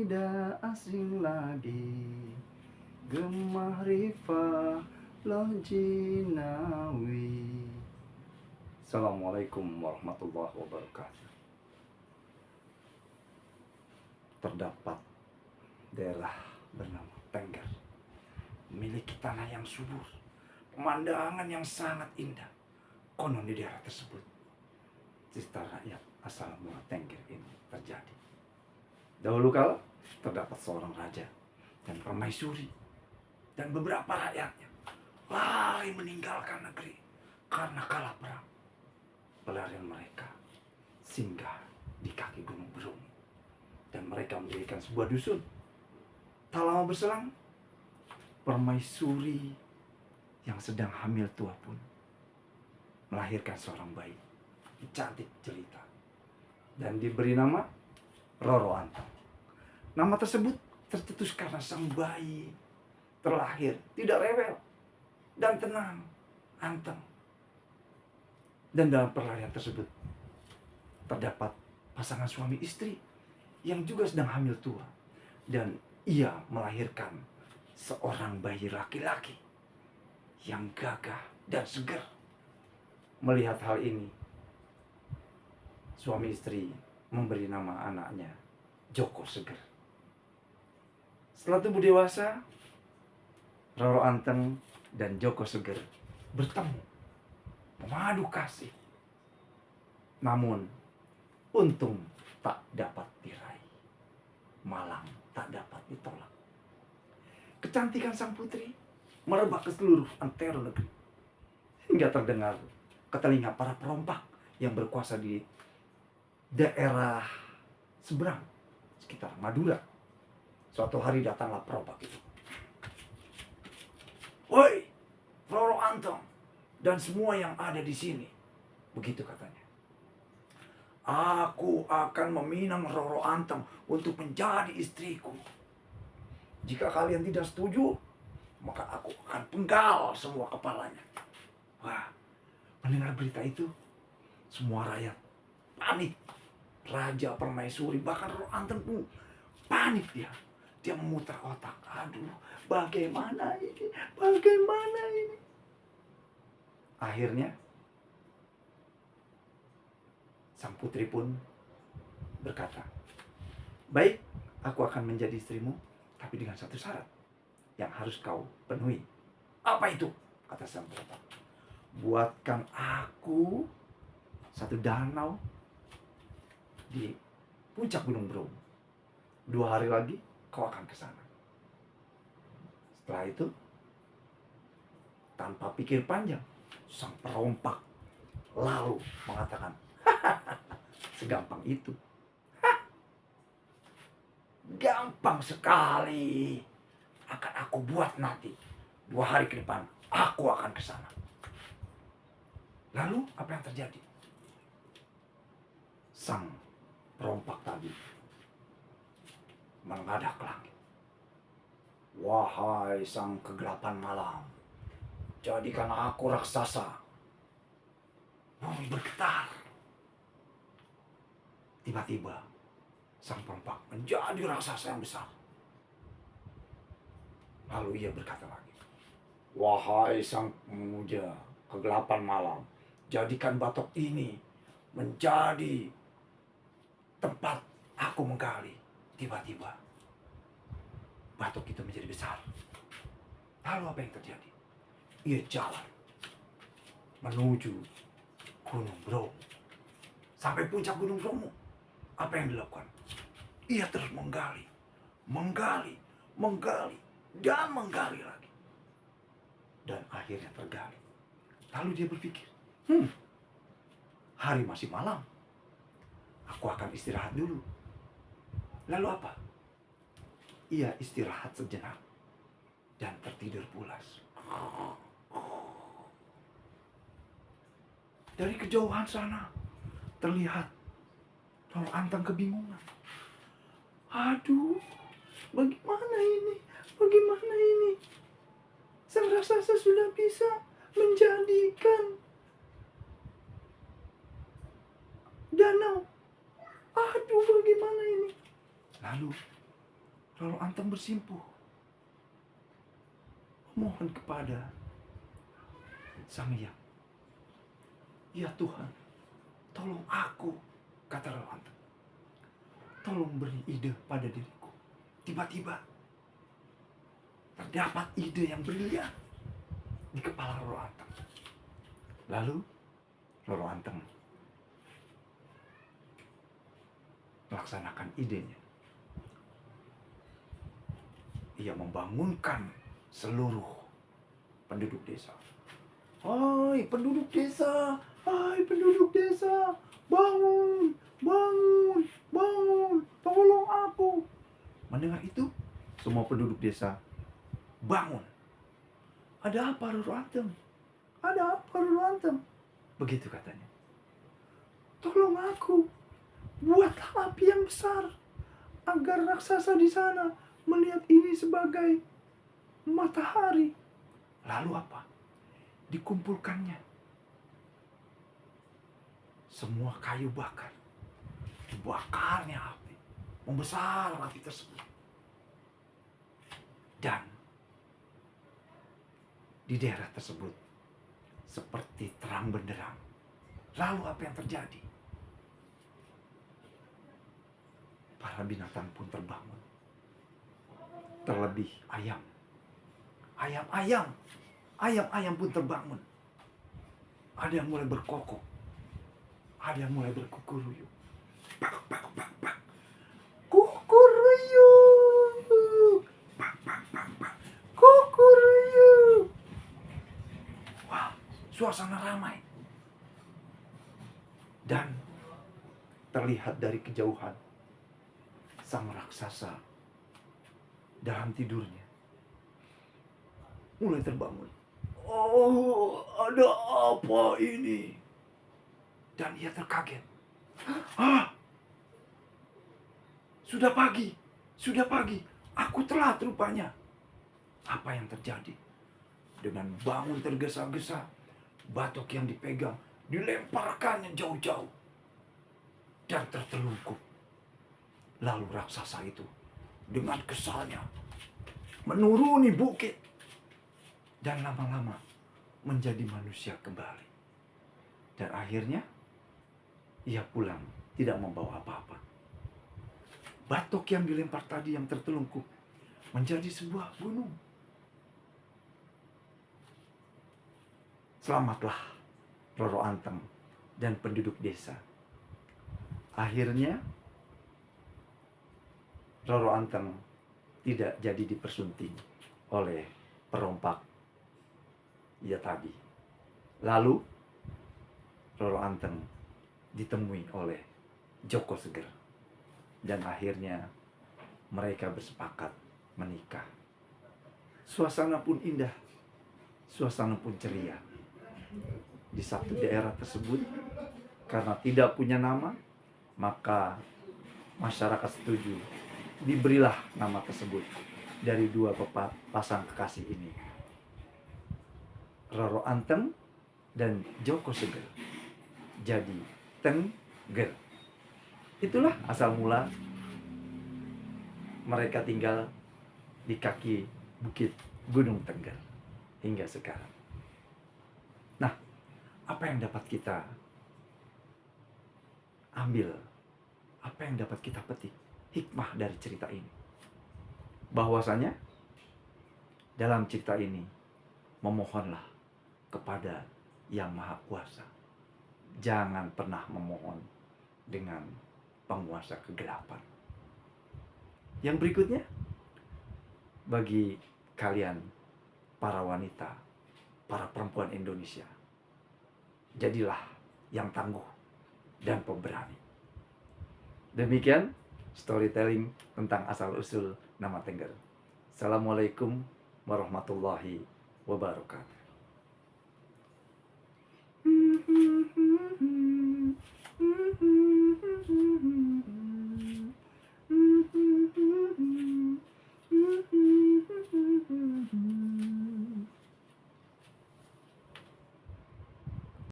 tidak asing lagi, Gemah Rifa Loh Jinawi. Assalamualaikum warahmatullahi wabarakatuh. Terdapat daerah bernama Tengger, memiliki tanah yang subur, pemandangan yang sangat indah. Konon di daerah tersebut, cerita rakyat asal mula Tengger ini terjadi. Dahulu kala terdapat seorang raja dan permaisuri dan beberapa rakyatnya lari meninggalkan negeri karena kalah perang. Pelarian mereka singgah di kaki Gunung Bromo dan mereka mendirikan sebuah dusun. Tak lama berselang, permaisuri yang sedang hamil tua pun melahirkan seorang bayi cantik jelita dan diberi nama Roro Anteng. Nama tersebut tercetus karena sang bayi terlahir tidak rewel dan tenang, anteng. Dan dalam perlarian tersebut terdapat pasangan suami istri yang juga sedang hamil tua, dan ia melahirkan seorang bayi laki-laki yang gagah dan segar. Melihat hal ini, suami istri memberi nama anaknya Joko Seger. Setelah tumbuh dewasa, Roro Anteng dan Joko Seger bertemu, memadu kasih. Namun, untung tak dapat diraih, malang tak dapat ditolak. Kecantikan sang putri merebak ke seluruh antero negeri, hingga terdengar ke telinga para perompak yang berkuasa di daerah seberang, sekitar Madura. Suatu hari datanglah perompak itu. "Woi, Roro Anteng dan semua yang ada di sini," begitu katanya. "Aku akan meminang Roro Anteng untuk menjadi istriku. Jika kalian tidak setuju, maka aku akan penggal semua kepalanya." Wah, mendengar berita itu, semua rakyat panik. Raja, permaisuri, bahkan Roro Anteng pun panik dia. Dia memutar otak. Aduh, bagaimana ini? Bagaimana ini? Akhirnya, sang putri pun berkata, "Baik, aku akan menjadi istrimu, tapi dengan satu syarat yang harus kau penuhi." "Apa itu?" kata sang perempuan. "Buatkan aku satu danau di puncak Gunung Bromo. 2 hari lagi kau akan ke sana." Setelah itu, tanpa pikir panjang, sang perompak lalu mengatakan, "Segampang itu. Gampang sekali. Akan aku buat nanti. 2 hari ke depan aku akan ke sana." Lalu apa yang terjadi? Sang perompak tadi menghadap ke langit. "Wahai sang kegelapan malam, jadikan aku raksasa." Bumi bergetar. Tiba-tiba sang perompak menjadi raksasa yang besar. Lalu ia berkata lagi, "Wahai sang pemuja kegelapan malam, jadikan batok ini menjadi tempat aku menggali." Tiba-tiba batok itu menjadi besar. Lalu apa yang terjadi? Ia jalan menuju Gunung Bromo. Sampai puncak Gunung Bromo, apa yang dilakukan? Ia terus menggali, menggali, menggali, dan menggali lagi. Dan akhirnya tergali. Lalu dia berpikir, hari masih malam, aku akan istirahat dulu. Lalu apa? Ia istirahat sejenak dan tertidur pulas. Dari kejauhan sana terlihat Roro Anteng kebingungan. Aduh, bagaimana ini? Bagaimana ini? Sang raksasa sudah bisa menjadikan danau. Aduh, bagaimana ini? Lalu Roro Anteng bersimpuh, mohon kepada Sang Hyang. Ya Tuhan, tolong aku, kata Roro Anteng. Tolong beri ide pada diriku. Tiba-tiba terdapat ide yang brilian di kepala Roro Anteng. Lalu Roro Anteng melaksanakan idenya. Ia membangunkan seluruh penduduk desa. Hai penduduk desa, hai penduduk desa, bangun, bangun, bangun, tolong aku. Mendengar itu, semua penduduk desa bangun. Ada apa Roro Anteng? Ada apa Roro Anteng? Begitu katanya. Tolong aku, buatlah api yang besar agar raksasa di sana melihat ini sebagai matahari. Lalu apa? Dikumpulkannya semua kayu bakar. Dibakarnya api. Membesar api tersebut. Dan di daerah tersebut seperti terang benderang. Lalu apa yang terjadi? Para binatang pun terbangun. Terlebih ayam. Ayam-ayam pun terbangun. Ada yang mulai berkokok. Ada yang mulai berkukuruyuk. Bak, bak, bak, bak. Kukuruyuk. Bak, bak, bak, bak. Kukuruyuk. Wah, suasana ramai. Dan terlihat dari kejauhan sang raksasa dalam tidurnya mulai terbangun. Oh, ada apa ini? Dan ia terkaget. Ah, sudah pagi. Aku telat rupanya. Apa yang terjadi? Dengan bangun tergesa-gesa, batok yang dipegang dilemparkannya jauh-jauh dan tertelungkup. Lalu raksasa itu dengan kesalnya menuruni bukit dan lama-lama menjadi manusia kembali. Dan akhirnya ia pulang tidak membawa apa-apa. Batok yang dilempar tadi yang tertelungkup menjadi sebuah gunung. Selamatlah Roro Anteng dan penduduk desa. Akhirnya Roro Anteng tidak jadi dipersunting oleh perompak ia tadi. Lalu Roro Anteng ditemui oleh Joko Seger. Dan akhirnya mereka bersepakat menikah. Suasana pun indah. Suasana pun ceria. Di satu daerah tersebut, karena tidak punya nama, maka masyarakat setuju diberilah nama tersebut dari dua pasang kekasih ini, Roro Anteng dan Joko Seger. Jadi Tengger. Itulah asal mula mereka tinggal di kaki bukit Gunung Tengger hingga sekarang. Nah, apa yang dapat kita ambil? Apa yang dapat kita petik hikmah dari cerita ini? Bahwasanya dalam cerita ini memohonlah kepada Yang Maha Kuasa. Jangan pernah memohon dengan penguasa kegelapan. Yang berikutnya, bagi kalian para wanita, para perempuan Indonesia, jadilah yang tangguh dan pemberani. Demikian storytelling tentang asal-usul nama Tengger. Assalamualaikum warahmatullahi wabarakatuh.